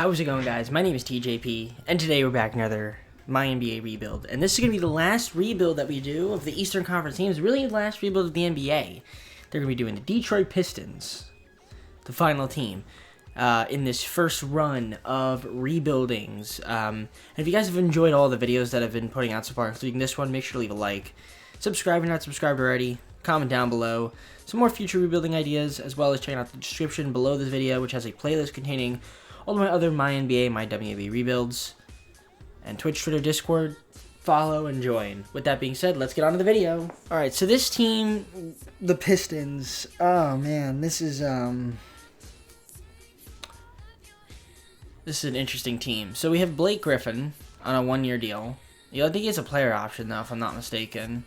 How's it going, guys? My name is TJP, and today we're back another MyNBA rebuild. And this is going to be the last rebuild that we do of the Eastern Conference teams, really the last rebuild of the NBA. They're going to be doing the Detroit Pistons, the final team, in this first run of rebuildings. And if you guys have enjoyed all the videos that I've been putting out so far, including this one, make sure to leave a like. Subscribe if you're not subscribed already. Comment down below some more future rebuilding ideas, as well as check out the description below this video, which has a playlist containing all of my other MyNBA, MyWNBA rebuilds, and Twitch, Twitter, Discord. Follow and join. With that being said, let's get on to the video. Alright, so this team, the Pistons, oh man, this is an interesting team. So we have Blake Griffin on a one-year deal. I think he has a player option, though, if I'm not mistaken.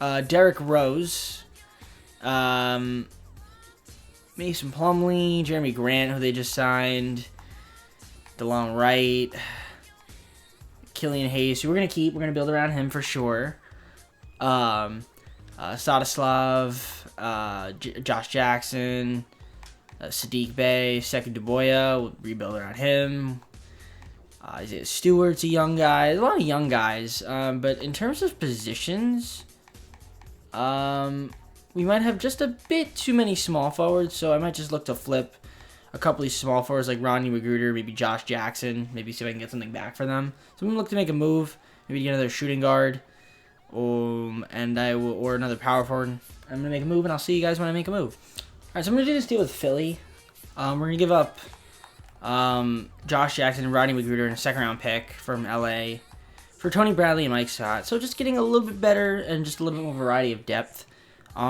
Derrick Rose, Mason Plumlee, Jeremy Grant, who they just signed, DeLon Wright, Killian Hayes, who we're going to keep. We're going to build around him for sure. Stanislav, Josh Jackson, Sadiq Bey, Sekou Doumbouya, we'll rebuild around him. Isaiah Stewart's a young guy. A lot of young guys. But in terms of positions, we might have just a bit too many small forwards, so I might just look to flip a couple of these small forwards like Rodney McGruder, maybe Josh Jackson, maybe see if I can get something back for them. So I'm going to look to make a move, maybe get another shooting guard, or another power forward. I'm going to make a move, and I'll see you guys when I make a move. Alright, so I'm going to do this deal with Philly. We're going to give up Josh Jackson and Rodney McGruder in a second-round pick from LA for Tony Bradley and Mike Scott. So just getting a little bit better and just a little bit more variety of depth.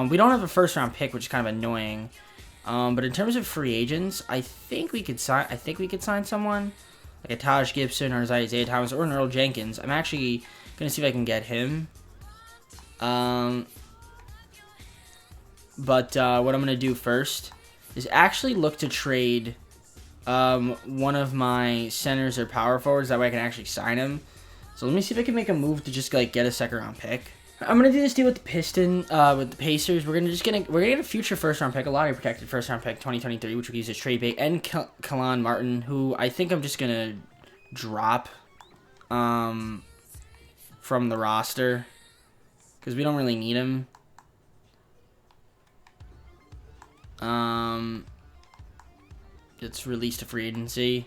We don't have a first-round pick, which is kind of annoying. But in terms of free agents, I think we could sign someone like a Taj Gibson or Isaiah Thomas or an Earl Jenkins. I'm actually gonna see if I can get him. But what I'm gonna do first is actually look to trade one of my centers or power forwards. That way I can actually sign him. So let me see if I can make a move to just like get a second-round pick. I'm gonna do this deal with the with the Pacers. We're gonna get a future first-round pick, a lottery protected first-round pick, 2023, which we use as trade bait, and Kalan Martin, who I think I'm just gonna drop from the roster because we don't really need him. It's released to free agency,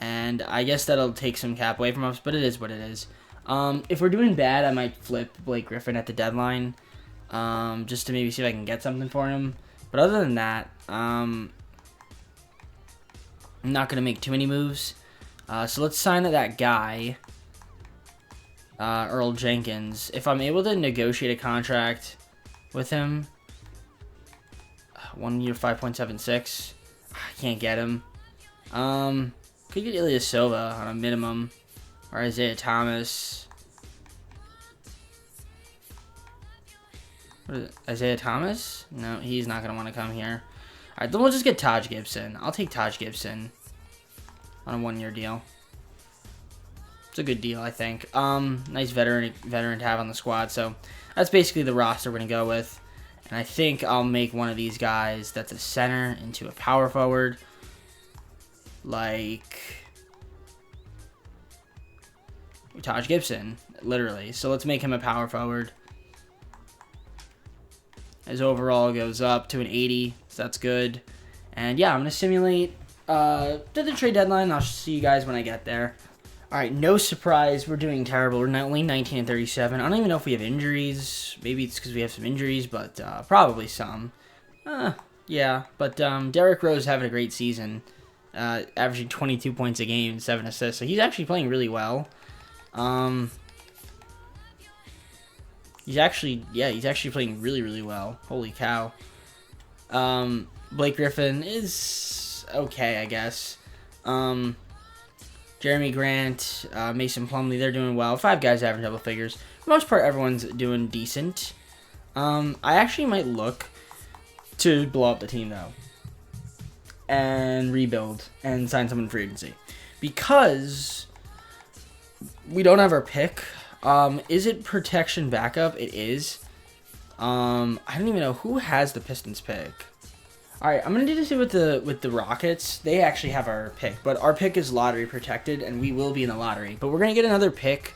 and I guess that'll take some cap away from us, but it is what it is. If we're doing bad, I might flip Blake Griffin at the deadline, just to maybe see if I can get something for him. But other than that, I'm not going to make too many moves. So let's sign that guy, Earl Jenkins. If I'm able to negotiate a contract with him, 1 year, 5.76, I can't get him. Could get Ilyasova on a minimum. Or Isaiah Thomas. What is it? Isaiah Thomas? No, he's not going to want to come here. Alright, then we'll just get Taj Gibson. I'll take Taj Gibson on a one-year deal. It's a good deal, I think. Nice veteran to have on the squad. So that's basically the roster we're going to go with. And I think I'll make one of these guys that's a center into a power forward. Like Taj Gibson, literally. So let's make him a power forward. His overall goes up to an 80, so that's good. And yeah, I'm going to simulate to the trade deadline. I'll see you guys when I get there. Alright, no surprise, we're doing terrible. We're only 19 and 37. I don't even know if we have injuries. Maybe it's because we have some injuries, but probably some. Yeah, but Derrick Rose having a great season. Averaging 22 points a game, 7 assists. So he's actually playing really well. He's actually playing really, really well. Holy cow. Blake Griffin is okay, I guess. Jeremy Grant, Mason Plumlee, they're doing well. 5 guys average double figures. For the most part, everyone's doing decent. I actually might look to blow up the team, though, and rebuild and sign someone in free agency. Because we don't have our pick. Is it protection backup? It is. I don't even know who has the Pistons pick. All right, I'm gonna do this with the Rockets. They actually have our pick, but our pick is lottery protected, and we will be in the lottery. But we're gonna get another pick,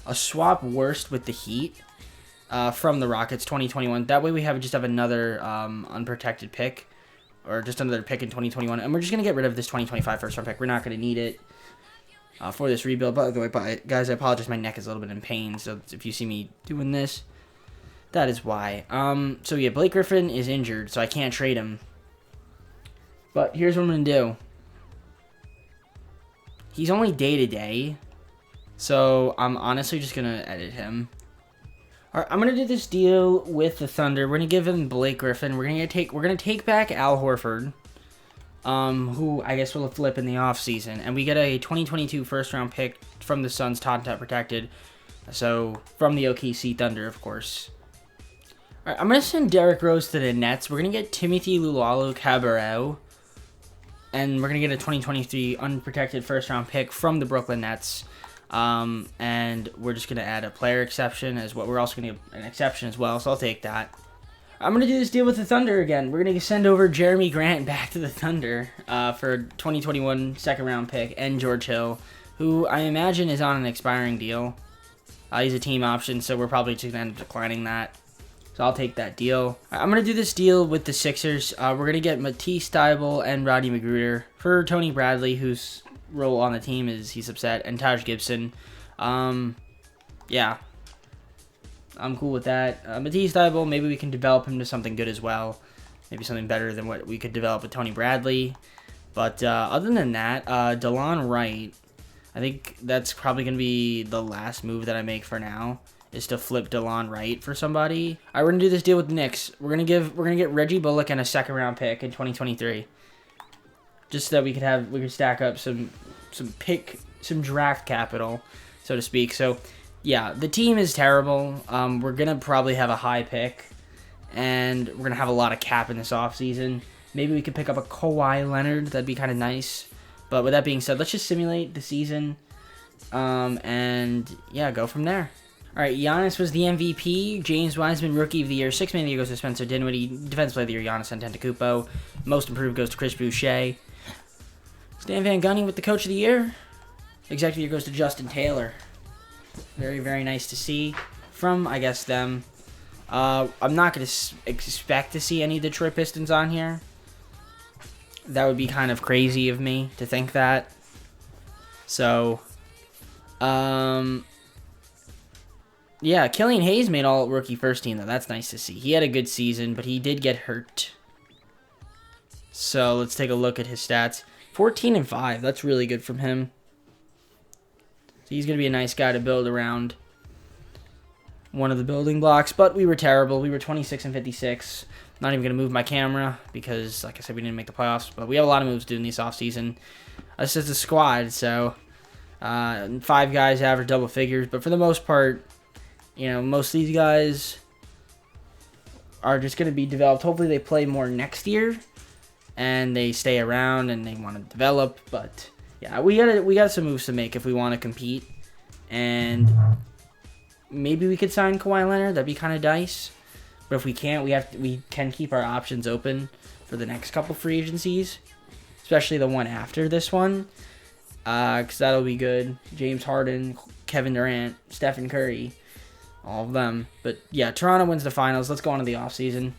a swap worst with the Heat from the Rockets 2021. That way we just have another unprotected pick, or just another pick in 2021, and we're just gonna get rid of this 2025 first round pick. We're not gonna need it for this rebuild. By the way, guys, I apologize. My neck is a little bit in pain, so if you see me doing this, that is why. So yeah, Blake Griffin is injured, so I can't trade him. But here's what I'm going to do. He's only day-to-day, so I'm honestly just going to edit him. All right, I'm going to do this deal with the Thunder. We're going to give him Blake Griffin. We're going to take back Al Horford, who I guess will flip in the offseason. And we get a 2022 first-round pick from the Suns, top protected. So, from the OKC Thunder, of course. All right, I'm going to send Derrick Rose to the Nets. We're going to get Timothy Luwawu-Cabarrot. And we're going to get a 2023 unprotected first-round pick from the Brooklyn Nets. And we're just going to add a player exception as well. We're also going to get an exception as well, so I'll take that. I'm going to do this deal with the Thunder again. We're going to send over Jeremy Grant back to the Thunder for a 2021 second-round pick and George Hill, who I imagine is on an expiring deal. He's a team option, so we're probably just going to end up declining that. So I'll take that deal. I'm going to do this deal with the Sixers. We're going to get Matisse Thybulle and Rodney McGruder for Tony Bradley, whose role on the team is he's upset, and Taj Gibson. Yeah. I'm cool with that. Matisse Thybulle, maybe we can develop him to something good as well. Maybe something better than what we could develop with Tony Bradley. But other than that, DeLon Wright, I think that's probably going to be the last move that I make for now, is to flip DeLon Wright for somebody. All right, we're gonna do this deal with the Knicks. We're gonna get Reggie Bullock and a second-round pick in 2023, just so that we could stack up some draft capital, so to speak. So, yeah, the team is terrible. We're gonna probably have a high pick, and we're gonna have a lot of cap in this offseason. Maybe we could pick up a Kawhi Leonard. That'd be kind of nice. But with that being said, let's just simulate the season, and yeah, go from there. All right, Giannis was the MVP. James Wiseman, Rookie of the Year. Sixth Man of the Year goes to Spencer Dinwiddie. Defensive Player of the Year, Giannis Antetokounmpo. Most Improved goes to Chris Boucher. Stan Van Gundy with the Coach of the Year. Executive of the Year goes to Justin Taylor. Very, very nice to see from, I guess, them. I'm not going to expect to see any Detroit Pistons on here. That would be kind of crazy of me to think that. So, yeah, Killian Hayes made all rookie first team, though. That's nice to see. He had a good season, but he did get hurt. So let's take a look at his stats. 14-5. That's really good from him. So he's going to be a nice guy to build around one of the building blocks. But we were terrible. We were 26-56. Not even going to move my camera because, like I said, we didn't make the playoffs. But we have a lot of moves to do in this offseason. This is a squad, so 5 guys average double figures. But for the most part, you know, most of these guys are just going to be developed. Hopefully they play more next year and they stay around and they want to develop. But yeah, we got some moves to make if we want to compete. And maybe we could sign Kawhi Leonard. That'd be kind of nice. But if we can't, we can keep our options open for the next couple free agencies, especially the one after this one, because that'll be good. James Harden, Kevin Durant, Stephen Curry. All of them. But yeah, Toronto wins the finals. Let's go on to the offseason.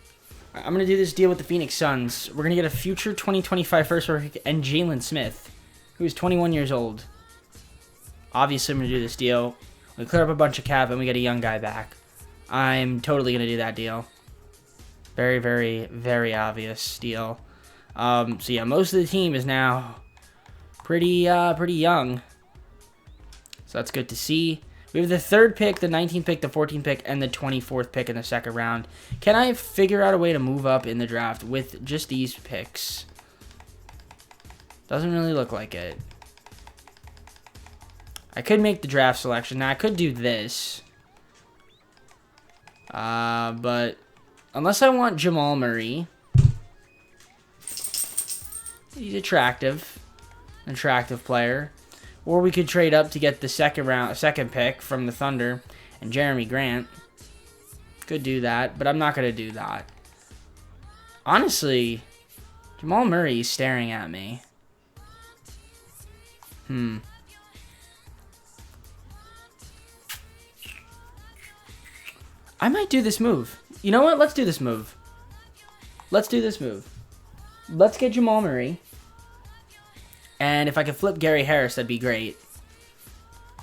I'm going to do this deal with the Phoenix Suns. We're going to get a future 2025 first round pick and Jalen Smith, who's 21 years old. Obviously, I'm going to do this deal. We clear up a bunch of cap and we get a young guy back. I'm totally going to do that deal. Very, very, very obvious deal. So yeah, most of the team is now pretty young. So that's good to see. We have the 3rd pick, the 19th pick, the 14th pick, and the 24th pick in the second round. Can I figure out a way to move up in the draft with just these picks? Doesn't really look like it. I could make the draft selection. Now, I could do this. But unless I want Jamal Murray. He's attractive. An attractive player. Or we could trade up to get the second pick from the Thunder and Jeremy Grant. Could do that, but I'm not going to do that. Honestly, Jamal Murray is staring at me. I might do this move. You know what? Let's do this move. Let's do this move. Let's get Jamal Murray. And if I could flip Gary Harris, that'd be great.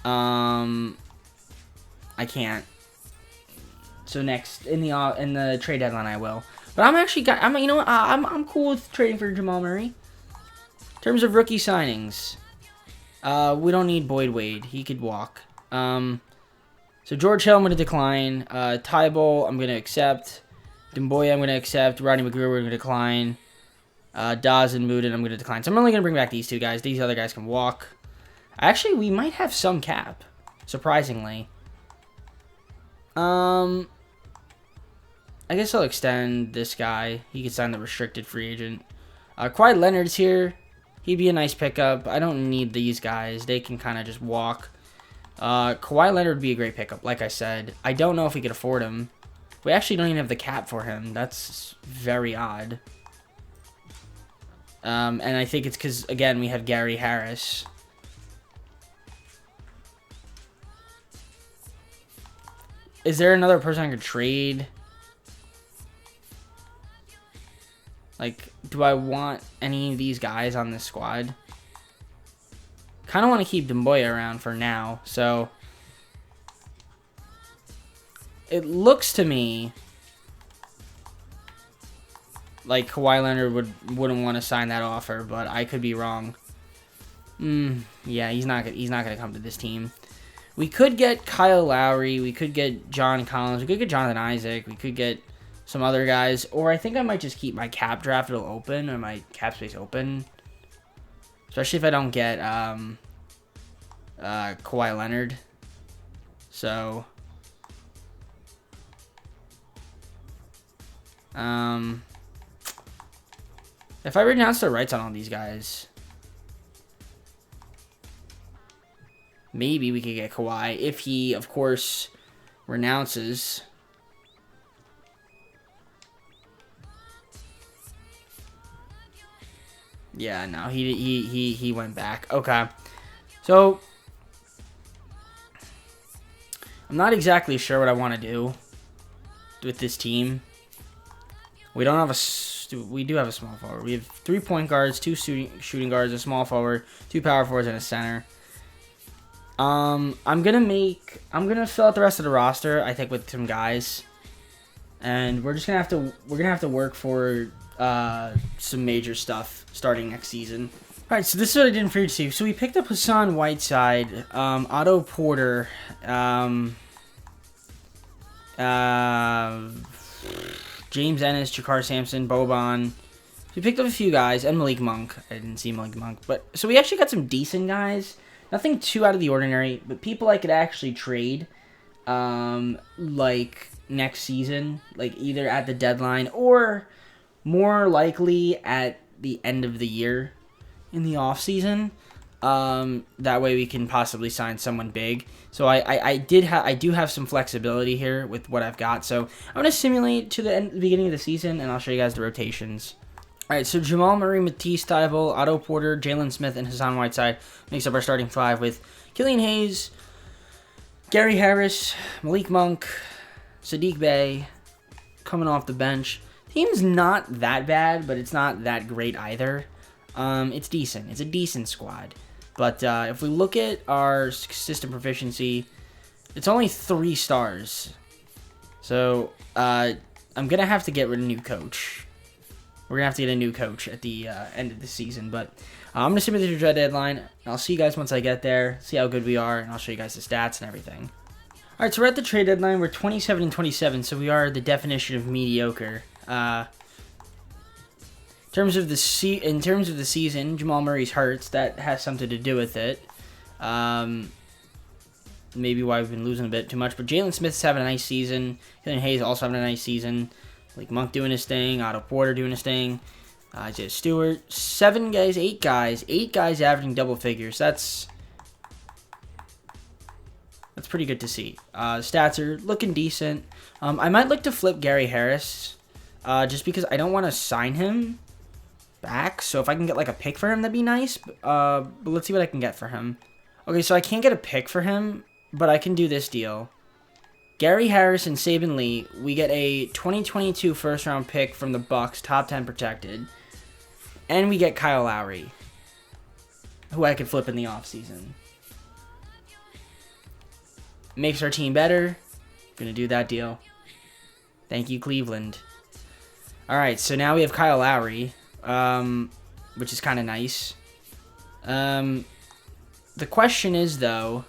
I can't. So next in the trade deadline, I will. But you know what? I'm cool with trading for Jamal Murray. In terms of rookie signings, we don't need Boyd Wade. He could walk. So George Hill, I'm going to decline. Tybalt, I'm going to accept. Demboya, I'm going to accept. Rodney McGrew, we're going to decline. Dawes and Mooden, I'm going to decline. So I'm only going to bring back these two guys. These other guys can walk. Actually, we might have some cap, surprisingly. I guess I'll extend this guy. He could sign the restricted free agent. Kawhi Leonard's here. He'd be a nice pickup. I don't need these guys. They can kind of just walk. Kawhi Leonard would be a great pickup, like I said. I don't know if we could afford him. We actually don't even have the cap for him. That's very odd. And I think it's because, again, we have Gary Harris. Is there another person I could trade? Like, do I want any of these guys on this squad? Kind of want to keep Demboya around for now, so it looks to me like Kawhi Leonard wouldn't want to sign that offer, but I could be wrong. Yeah, he's not gonna come to this team. We could get Kyle Lowry, we could get John Collins, we could get Jonathan Isaac, we could get some other guys, or I think I might just keep my cap draft open, or my cap space open. Especially if I don't get Kawhi Leonard. So if I renounce the rights on all these guys, maybe we could get Kawhi if he, of course, renounces. Yeah, no, he went back. Okay. So I'm not exactly sure what I want to do with this team. We don't have we do have a small forward. We have 3 point guards, 2 shooting guards, a small forward, 2 power forwards, and a center. I'm gonna fill out the rest of the roster, I think, with some guys, and we're gonna have to work for some major stuff starting next season. All right, so this is what I did in free agency. So we picked up Hassan Whiteside, Otto Porter, James Ennis, Jakar Sampson, Boban. We picked up a few guys, and Malik Monk. I didn't see Malik Monk, but so we actually got some decent guys. Nothing too out of the ordinary, but people I could actually trade, like next season, like either at the deadline or more likely at the end of the year in the off season. That way we can possibly sign someone big. So I do have some flexibility here with what I've got. So I'm going to simulate to the beginning of the season, and I'll show you guys the rotations. All right, so Jamal Murray, Matisse Thybulle, Otto Porter, Jalen Smith, and Hassan Whiteside makes up our starting 5 with Killian Hayes, Gary Harris, Malik Monk, Sadiq Bey coming off the bench. Team's not that bad, but it's not that great either. It's decent. It's a decent squad. But if we look at our system proficiency, it's only 3 stars. So I'm going to have to get rid of a new coach. We're going to have to get a new coach at the end of the season. But I'm going to submit the trade deadline. I'll see you guys once I get there, see how good we are, and I'll show you guys the stats and everything. All right, so we're at the trade deadline. We're 27-27, so we are the definition of mediocre. In terms of the season, Jamal Murray's hurt. That has something to do with it. Maybe why we've been losing a bit too much. But Jalen Smith's having a nice season. Killian Hayes also having a nice season. Like Monk doing his thing. Otto Porter doing his thing. Isaiah Stewart. 8 guys averaging double figures. That's pretty good to see. Stats are looking decent. I might look to flip Gary Harris. Just because I don't want to sign him. back. So if I can get like a pick for him, that'd be nice. But let's see what I can get for him. Okay, so I can't get a pick for him, but I can do this deal. Gary Harris and Saban Lee, we get a 2022 first-round pick from the Bucks, top 10 protected. And we get Kyle Lowry, who I could flip in the offseason. Makes our team better. Gonna do that deal. Thank you, Cleveland. Alright, so now we have Kyle Lowry, which is kind of nice. The question is, though,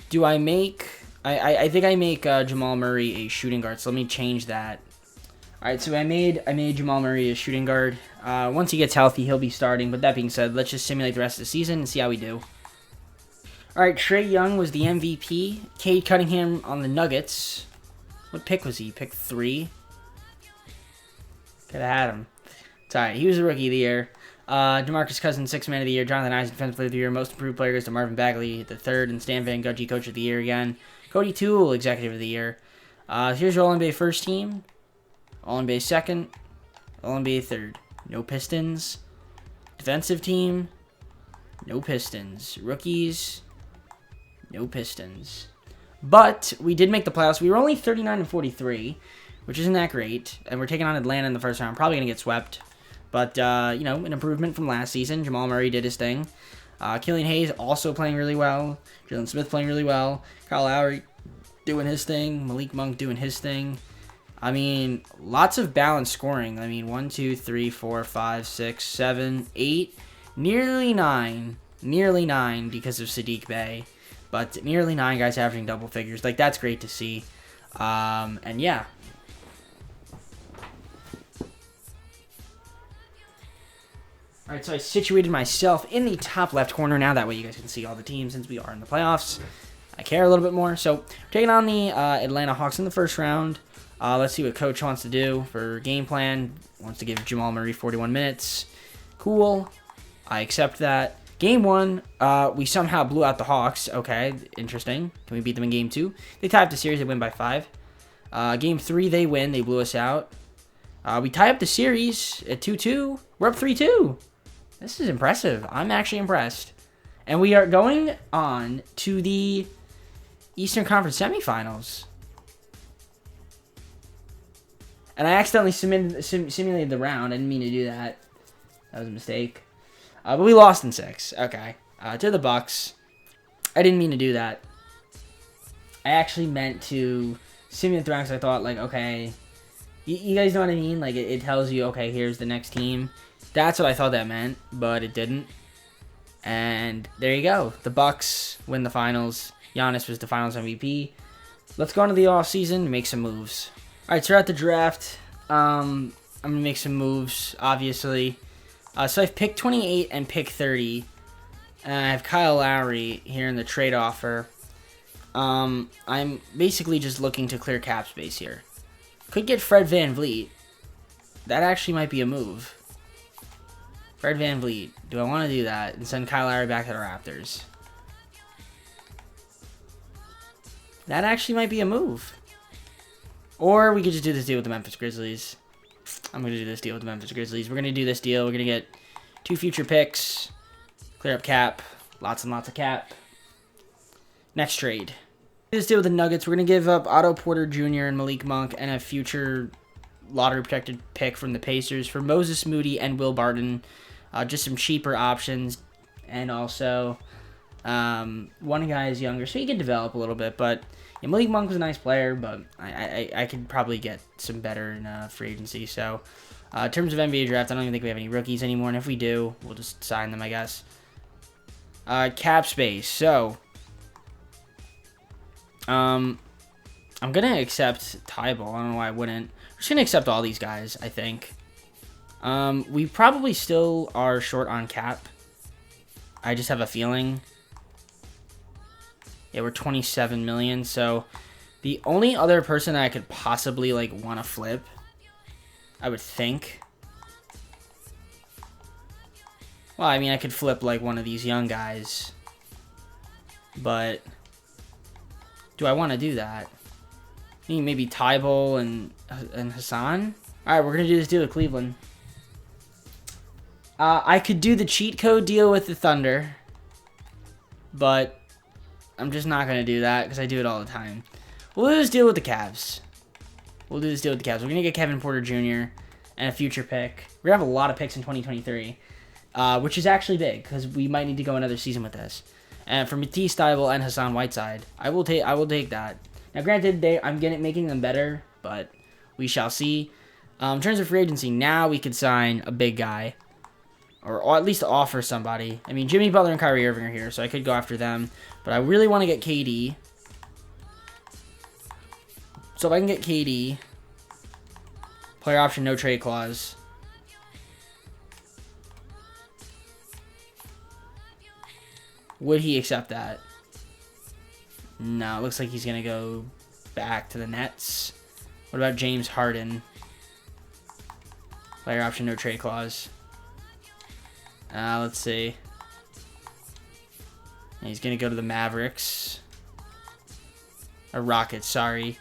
do I make... I think I make Jamal Murray a shooting guard, so let me change that. Alright, so I made Jamal Murray a shooting guard. Once he gets healthy, he'll be starting. But that being said, let's just simulate the rest of the season and see how we do. Alright, Trae Young was the MVP. CADE Cunningham on the Nuggets. What pick was he? Pick 3? Could have had him. It's alright. He was the Rookie of the Year. DeMarcus Cousins, 6th Man of the Year. Jonathan Isaac, Defensive Player of the Year. Most Improved Player goes to Marvin Bagley, the 3rd. And Stan Van Gundy, Coach of the Year again. CODY TOOLE, Executive of the Year. Here's your All-NBA first team. All-NBA second. All-NBA third. No Pistons. Defensive team. No Pistons. Rookies. No Pistons. But we did make the playoffs. We were only 39-43, which isn't that great. And we're taking on Atlanta in the first round. Probably going to get swept. But, you know, an improvement from last season. Jamal Murray did his thing. Killian Hayes also playing really well. Jalen Smith playing really well. Kyle Lowry doing his thing. Malik Monk doing his thing. I mean, lots of balanced scoring. I mean, 1, 2, 3, 4, 5, 6, 7, 8, nearly 9. Nearly 9 because of Sadiq Bey. But nearly 9 guys averaging double figures. Like, that's great to see. And yeah. Alright, so I situated myself in the top left corner now. That way you guys can see all the teams since we are in the playoffs. I care a little bit more. So, we're taking on the Atlanta Hawks in the first round. Let's see what Coach wants to do for game plan. Wants to give Jamal Murray 41 minutes. Cool. I accept that. Game 1, we somehow blew out the Hawks. Okay, interesting. Can we beat them in Game 2? They tie up the series. They win by 5. Game 3, they win. They blew us out. We tie up the series at 2-2. We're up 3-2. This is impressive. I'm actually impressed. And we are going on to the Eastern Conference semifinals. And I accidentally simulated the round. I didn't mean to do that. That was a mistake. But we lost in 6. Okay. To the Bucks. I didn't mean to do that. I actually meant to simulate the round because I thought, like, okay. You guys know what I mean? Like, it tells you, okay, here's the next team. That's what I thought that meant, but it didn't. And there you go. The Bucks win the finals. Giannis was the finals MVP. Let's go into the offseason and make some moves. Alright, so we're at the draft. I'm going to make some moves, obviously. So I have pick 28 and pick 30. And I have Kyle Lowry here in the trade offer. I'm basically just looking to clear cap space here. Could get Fred VanVleet. That actually might be a move. Fred VanVleet. Do I want to do that and send Kyle Lowry back to the Raptors? That actually might be a move. Or we could just do this deal with the Memphis Grizzlies. I'm going to do this deal with the Memphis Grizzlies. We're going to do this deal. We're going to get 2 future picks. Clear up cap. Lots and lots of cap. Next trade. This deal with the Nuggets. We're going to give up Otto Porter Jr. and Malik Monk and a future lottery protected pick from the Pacers for Moses Moody and Will Barton. Just some cheaper options. And also, one guy is younger, so he can develop a little bit. But yeah, Malik Monk was a nice player, but I could probably get some better in free agency. So, in terms of NBA draft, I don't even think we have any rookies anymore. And if we do, we'll just sign them, I guess. Cap space. So, I'm going to accept Tybal. I don't know why I wouldn't. We're just going to accept all these guys, I think. We probably still are short on cap. I just have a feeling. Yeah, we're 27 million. So the only other person I could possibly like want to flip, I would think. Well, I mean, I could flip like one of these young guys. But do I want to do that? I mean, maybe Tybal and Hassan. All right, we're gonna do this deal with Cleveland. I could do the cheat code deal with the Thunder, but I'm just not going to do that because I do it all the time. We'll do this deal with the Cavs. We're going to get Kevin Porter Jr. and a future pick. We're going to have a lot of picks in 2023, which is actually big because we might need to go another season with this. And for Matisse Thybulle and Hassan Whiteside, I will take that. Now, granted, I'm making them better, but we shall see. In terms of free agency, now we could sign a big guy. Or at least offer somebody. I mean, Jimmy Butler and Kyrie Irving are here, so I could go after them. But I really want to get KD. So if I can get KD, player option, no trade clause. Would he accept that? No, it looks like he's going to go back to the Nets. What about James Harden? Player option, no trade clause. Let's see. He's going to go to the Mavericks. Or Rockets, sorry.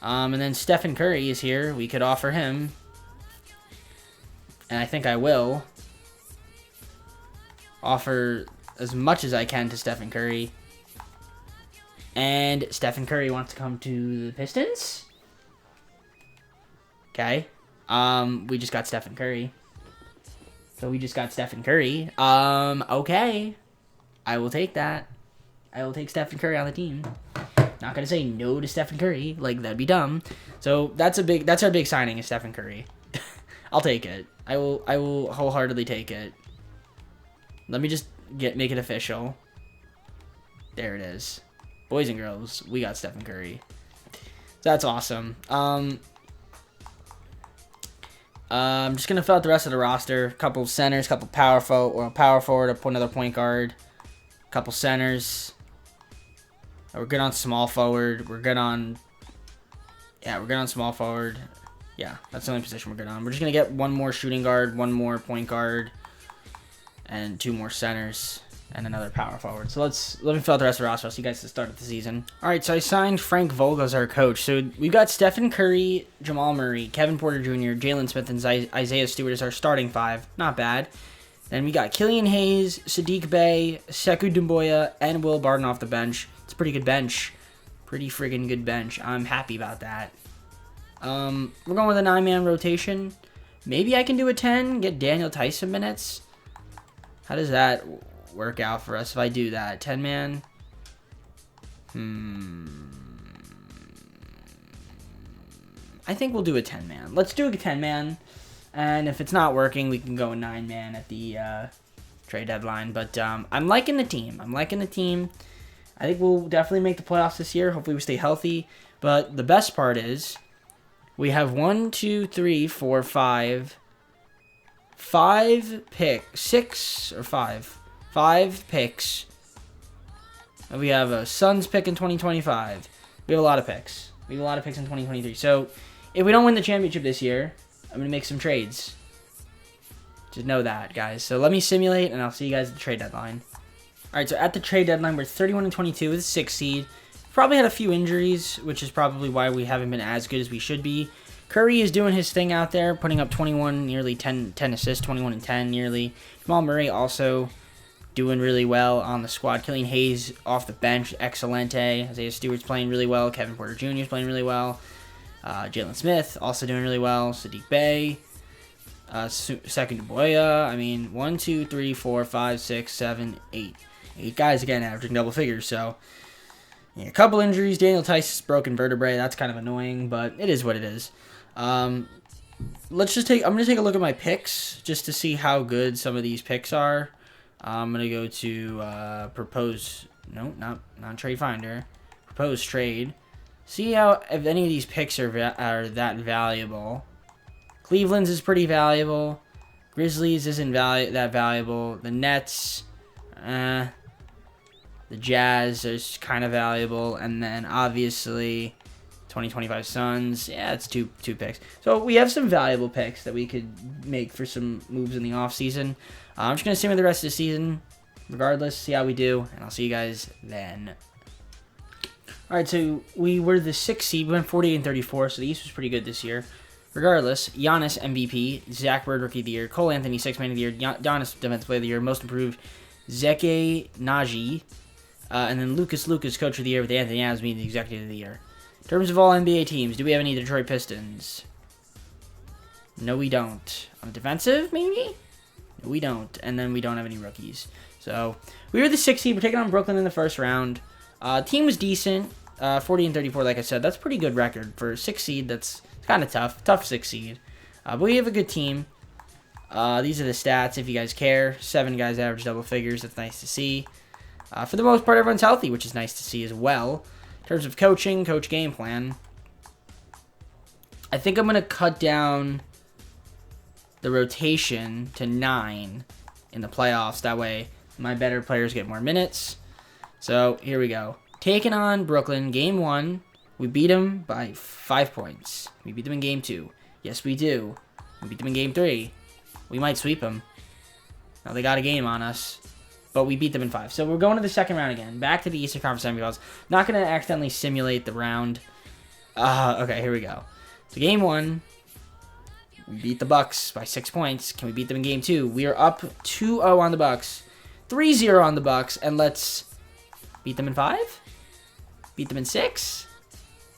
And then Stephen Curry is here. We could offer him. And I think I will. Offer as much as I can to Stephen Curry. And Stephen Curry wants to come to the Pistons. Okay. We just got Stephen Curry. So we just got Stephen Curry. Okay. I will take that. I will take Stephen Curry on the team. Not gonna say no to Stephen Curry. Like, that'd be dumb. So that's our big signing is Stephen Curry. I'll take it. I will wholeheartedly take it. Let me just make it official. There it is. Boys and girls, we got Stephen Curry. That's awesome. I'm just gonna fill out the rest of the roster. A couple of centers, a couple power forward, another point guard, a couple centers. We're good on small forward. We're good on small forward. Yeah, that's the only position we're good on. We're just gonna get one more shooting guard, one more point guard, and two more centers, and another power forward. So let me fill out the rest of the roster. I'll see you guys at the start of the season. All right, so I signed Frank Vogel as our coach. So we've got Stephen Curry, Jamal Murray, Kevin Porter Jr., Jalen Smith, and Isaiah Stewart as our starting five. Not bad. Then we got Killian Hayes, Sadiq Bey, Sekou Doumbouya, and Will Barton off the bench. It's a pretty good bench. Pretty friggin' good bench. I'm happy about that. We're going with a 9-man rotation. Maybe I can do a 10, get Daniel Tyson minutes. How does that work out for us if I do that? 10-man? I think we'll do a 10-man. Let's do a 10-man. And if it's not working, we can go a 9-man at the trade deadline. But I'm liking the team. I think we'll definitely make the playoffs this year. Hopefully we stay healthy. But the best part is we have 5 picks. And we have a Suns pick in 2025. We have a lot of picks. We have a lot of picks in 2023. So if we don't win the championship this year, I'm going to make some trades. Just know that, guys. So let me simulate, and I'll see you guys at the trade deadline. All right, so at the trade deadline, we're 31-22 with a 6 seed. Probably had a few injuries, which is probably why we haven't been as good as we should be. Curry is doing his thing out there, putting up 21, nearly 10 assists, 21 and 10 nearly. Jamal Murray also doing really well on the squad. Killian Hayes off the bench, excelente. Isaiah Stewart's playing really well. Kevin Porter Jr. is playing really well. Jalen Smith also doing really well. Sadiq Bey. Sekou Doumbouya. I mean, 1, 2, 3, 4, 5, 6, 7, 8. 8 guys, again, averaging double figures. So, yeah, a couple injuries. Daniel Tice's broken vertebrae. That's kind of annoying, but it is what it is. I'm going to take a look at my picks just to see how good some of these picks are. I'm going to go to not Trade Finder. Propose trade. See if any of these picks are that valuable. Cleveland's is pretty valuable. Grizzlies isn't that valuable. The Nets, the Jazz is kind of valuable. And then, obviously, 2025 Suns. Yeah, it's two picks. So we have some valuable picks that we could make for some moves in the offseason. I'm just going to simulate the rest of the season, regardless, see how we do, and I'll see you guys then. All right, so we were the 6th seed. We went 48-34, so the East was pretty good this year. Regardless, Giannis MVP, Zach Bird Rookie of the Year, Cole Anthony Sixth Man of the Year, Giannis Defensive Player of the Year, Most Improved, Zeke Naji, and then Lucas Coach of the Year with Anthony Adams being the Executive of the Year. In terms of all NBA teams, do we have any Detroit Pistons? No, we don't. On defensive, maybe? No, we don't. And then we don't have any rookies. So, we were the 6th seed. We're taking on Brooklyn in the first round. Team was decent. 40-34, like I said. That's a pretty good record. For a 6th seed, that's kind of tough. Tough 6th seed. But we have a good team. These are the stats, if you guys care. 7 guys average double figures. That's nice to see. For the most part, everyone's healthy, which is nice to see as well. In terms of coach game plan, I think I'm going to cut down the rotation to 9 in the playoffs. That way, my better players get more minutes. So, here we go. Taking on Brooklyn, Game 1. We beat them by 5 points. We beat them in Game 2. Yes, we do. We beat them in Game 3. We might sweep them. Now, they got a game on us. But we beat them in 5. So, we're going to the second round again. Back to the Eastern Conference semifinals. Not going to accidentally simulate the round. Okay, here we go. So, Game 1. We beat the Bucks by 6 points. Can we beat them in Game 2? We are up 2-0 on the Bucks. 3-0 on the Bucks. And let's beat them in 5? Beat them in 6?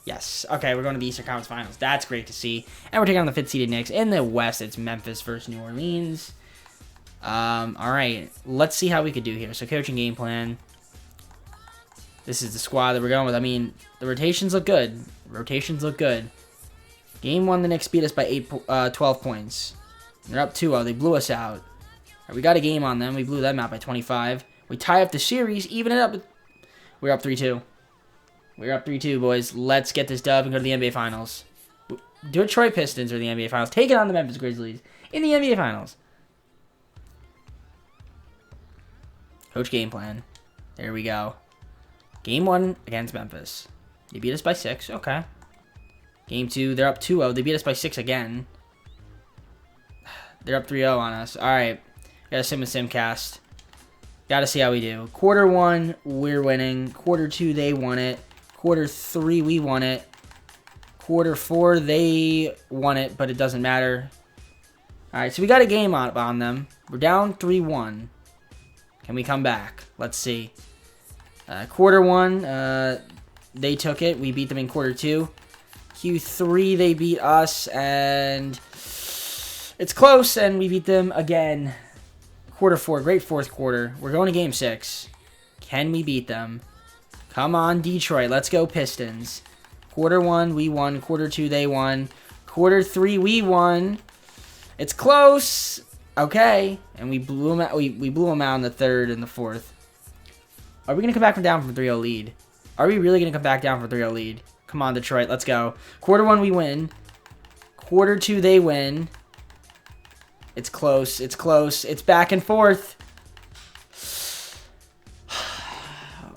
Yes. Okay, we're going to the Eastern Conference Finals. That's great to see. And we're taking on the 5th seeded Knicks. In the West, it's Memphis versus New Orleans. All right. Let's see how we could do here. So, coaching game plan. This is the squad that we're going with. I mean, the rotations look good. Game 1, the Knicks beat us by 12 points. They're up 2-0. They blew us out. Right, we got a game on them. We blew them out by 25. We tie up the series, even it up. We're up 3-2. We're up 3-2, boys. Let's get this dub and go to the NBA Finals. Detroit Pistons are the NBA Finals. Taking on the Memphis Grizzlies in the NBA Finals. Coach game plan. There we go. Game 1 against Memphis. They beat us by 6. Okay. Game 2, they're up 2-0. They beat us by 6 again. They're up 3-0 on us. All right. Gotta sim with Simcast. Gotta see how we do. Quarter 1, we're winning. Quarter 2, they won it. Quarter 3, we won it. Quarter 4, they won it, but it doesn't matter. All right, so we got a game on them. We're down 3-1. Can we come back? Let's see. Quarter 1, they took it. We beat them in quarter 2. Q3, they beat us, and it's close, and we beat them again. Quarter 4, great fourth quarter. We're going to Game 6. Can we beat them? Come on, Detroit. Let's go, Pistons. Quarter 1, we won. Quarter 2, they won. Quarter 3, we won. It's close. Okay, and we blew them out. We blew them out in the third and the fourth. Are we gonna come back from down from 3-0 lead? Are we really gonna come back down from 3-0 lead? Come on, Detroit, let's go. Quarter 1, we win. Quarter 2, they win. It's close. It's close. It's back and forth.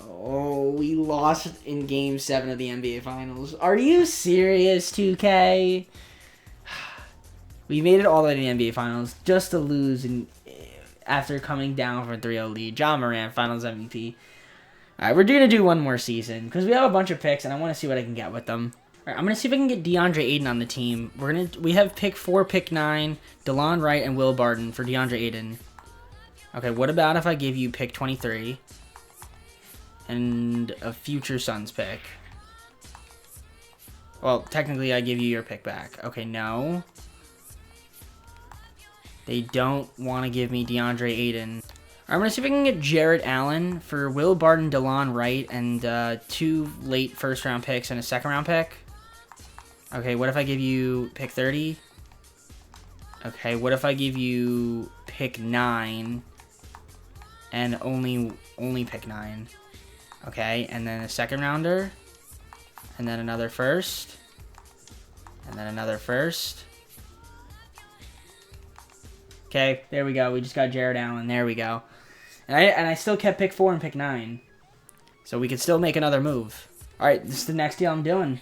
Oh, we lost in Game 7 of the NBA Finals. Are you serious, 2K? We made it all the way to the NBA Finals just to lose after coming down from 3-0 lead. John Morant, Finals MVP. All right, we're going to do one more season because we have a bunch of picks, and I want to see what I can get with them. All right, I'm going to see if I can get DeAndre Ayton on the team. We have pick 4, pick 9, DeLon Wright, and Will Barton for DeAndre Ayton. Okay, what about if I give you pick 23 and a future Suns pick? Well, technically, I give you your pick back. Okay, no. They don't want to give me DeAndre Ayton. I'm going to see if I can get Jarrett Allen for Will Barton, DeLon Wright, and 2 late first-round picks and a second-round pick. Okay, what if I give you pick 30? Okay, what if I give you pick 9 and only pick 9? Okay, and then a second-rounder, and then another first, and then another first. Okay, there we go. We just got Jarrett Allen. There we go. And I still kept pick 4 and pick 9. So we could still make another move. All right, this is the next deal I'm doing.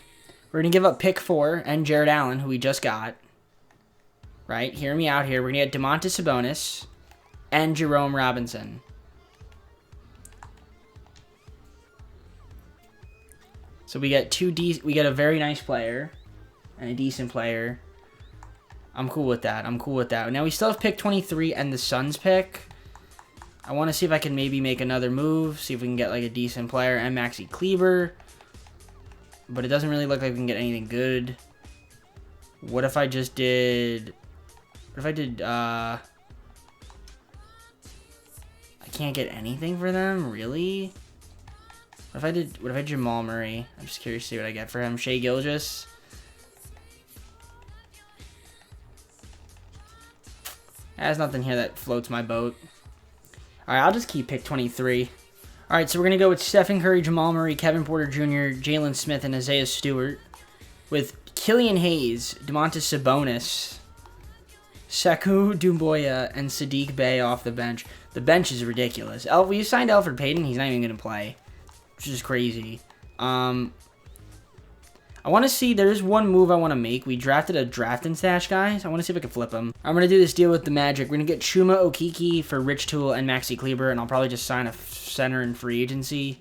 We're going to give up pick 4 and Jarrett Allen, who we just got. Right? Hear me out here. We're going to get Domantas Sabonis and Jerome Robinson. So we get we get a very nice player and a decent player. I'm cool with that. I'm cool with that. Now we still have pick 23 and the Suns pick. I want to see if I can maybe make another move. See if we can get like a decent player and Maxi Kleber. But it doesn't really look like we can get anything good. What if I just did... What if I did... I can't get anything for them? Really? What if I did Jamal Murray? I'm just curious to see what I get for him. Shai Gilgeous. There's nothing here that floats my boat. Alright, I'll just keep pick 23. Alright, so we're going to go with Stephen Curry, Jamal Murray, Kevin Porter Jr., Jalen Smith, and Isaiah Stewart. With Killian Hayes, Domantas Sabonis, Sekou Doumbouya, and Sadiq Bey off the bench. The bench is ridiculous. We signed Elfrid Payton. He's not even going to play, which is crazy. I want to see, there's one move I want to make. We drafted a draft and stash guy, so I want to see if I can flip him. I'm going to do this deal with the Magic. We're going to get Chuma Okeke for Rich Toole and Maxi Kleber, and I'll probably just sign a center in free agency.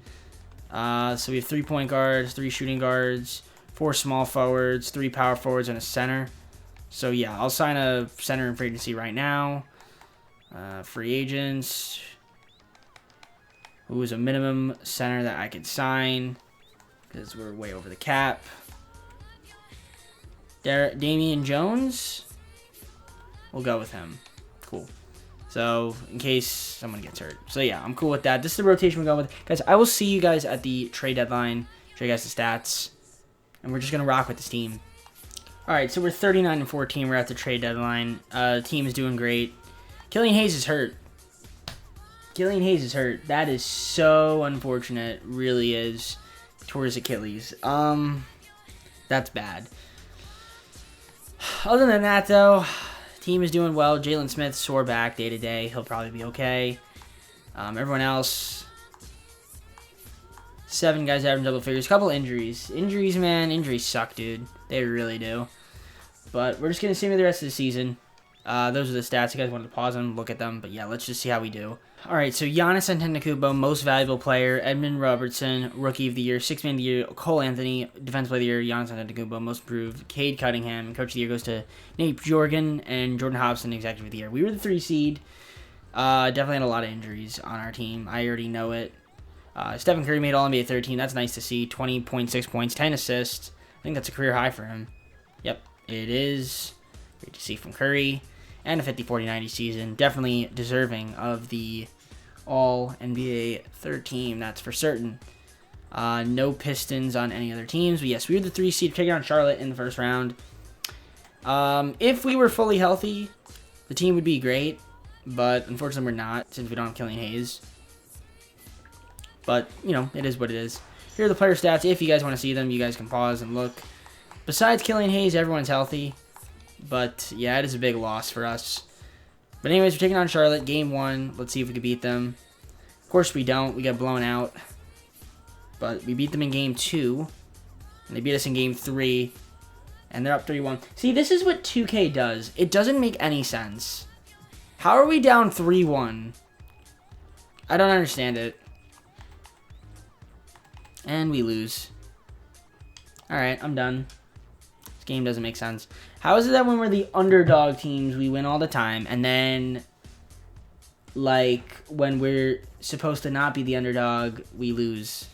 So we have 3 point guards, 3 shooting guards, 4 small forwards, 3 power forwards, and a center. So yeah, I'll sign a center in free agency right now. Free agents. Who is a minimum center that I could sign? Because we're way over the cap. Damian Jones. We'll go with him. Cool. So, in case someone gets hurt. So, yeah, I'm cool with that. This is the rotation we're going with. Guys, I will see you guys at the trade deadline. Show you guys the stats. And we're just going to rock with this team. Alright, so we're 39-14. We're at the trade deadline. The team is doing great. Killian Hayes is hurt. Killian Hayes is hurt. That is so unfortunate. Really is. Tore his Achilles. That's bad. Other than that, though, team is doing well. Jalen Smith, sore back day to day. He'll probably be okay. Everyone else, 7 guys averaging double figures. Couple injuries. Injuries, man. Injuries suck, dude. They really do. But we're just going to see me the rest of the season. Those are the stats. You guys wanted to pause them, look at them. But yeah, let's just see how we do. All right, so Giannis Antetokounmpo, most valuable player. Edmund Robertson, rookie of the year. 6th man of the year. Cole Anthony, defensive player of the year. Giannis Antetokounmpo, most improved. CADE Cunningham, and coach of the year goes to Nate Jorgen and Jordan Hobson, executive of the year. We were the 3 seed. Definitely had a lot of injuries on our team. I already know it. Stephen Curry made All-NBA 13. That's nice to see. 20.6 points, 10 assists. I think that's a career high for him. Yep, it is. Great to see from Curry. And a 50-40-90 season. Definitely deserving of the All-NBA 3rd team. That's for certain. No Pistons on any other teams. But yes, we were the 3 seed taking on Charlotte in the first round. If we were fully healthy, the team would be great. But unfortunately, we're not since we don't have Killian Hayes. But, you know, it is what it is. Here are the player stats. If you guys want to see them, you guys can pause and look. Besides Killian Hayes, everyone's healthy. But, yeah, it is a big loss for us. But anyways, we're taking on Charlotte. Game 1. Let's see if we can beat them. Of course we don't. We got blown out. But we beat them in Game 2. And they beat us in Game 3. And they're up 3-1. See, this is what 2K does. It doesn't make any sense. How are we down 3-1? I don't understand it. And we lose. Alright, I'm done. This game doesn't make sense. How is it that when we're the underdog teams, we win all the time, and then, like, when we're supposed to not be the underdog, we lose?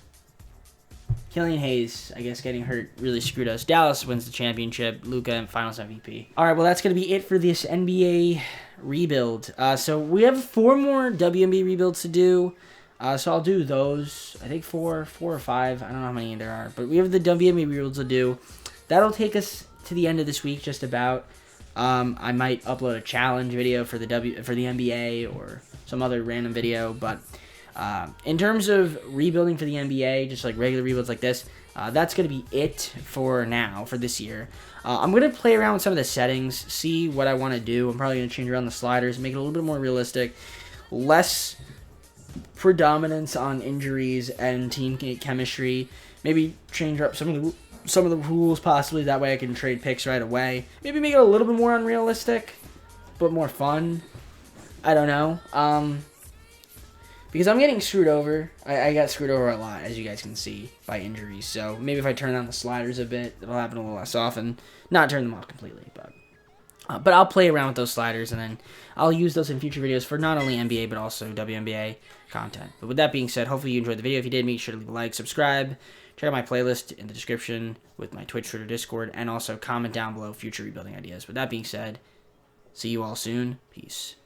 Killian Hayes, I guess, getting hurt really screwed us. Dallas wins the championship. Luka and Finals MVP. All right, well, that's going to be it for this NBA rebuild. So we have 4 more WNBA rebuilds to do. So I'll do those. I think 4 or 5. I don't know how many there are. But we have the WNBA rebuilds to do. That'll take us to the end of this week, just about. I might upload a challenge video for the NBA or some other random video. But in terms of rebuilding for the NBA, just like regular rebuilds like this, that's going to be it for now, for this year. I'm going to play around with some of the settings, see what I want to do. I'm probably going to change around the sliders, make it a little bit more realistic, less predominance on injuries and team chemistry. Maybe change up some of the rules possibly. That way I can trade picks right away. Maybe make it a little bit more unrealistic, but more fun. I don't know. Because I'm getting screwed over. I got screwed over a lot, as you guys can see, by injuries. So maybe if I turn on the sliders a bit, it'll happen a little less often. Not turn them off completely, but But I'll play around with those sliders, and then I'll use those in future videos for not only NBA, but also WNBA content. But with that being said, hopefully you enjoyed the video. If you did, make sure to leave a like, subscribe, check out my playlist in the description with my Twitch, Twitter, Discord, and also comment down below future rebuilding ideas. With that being said, see you all soon. Peace.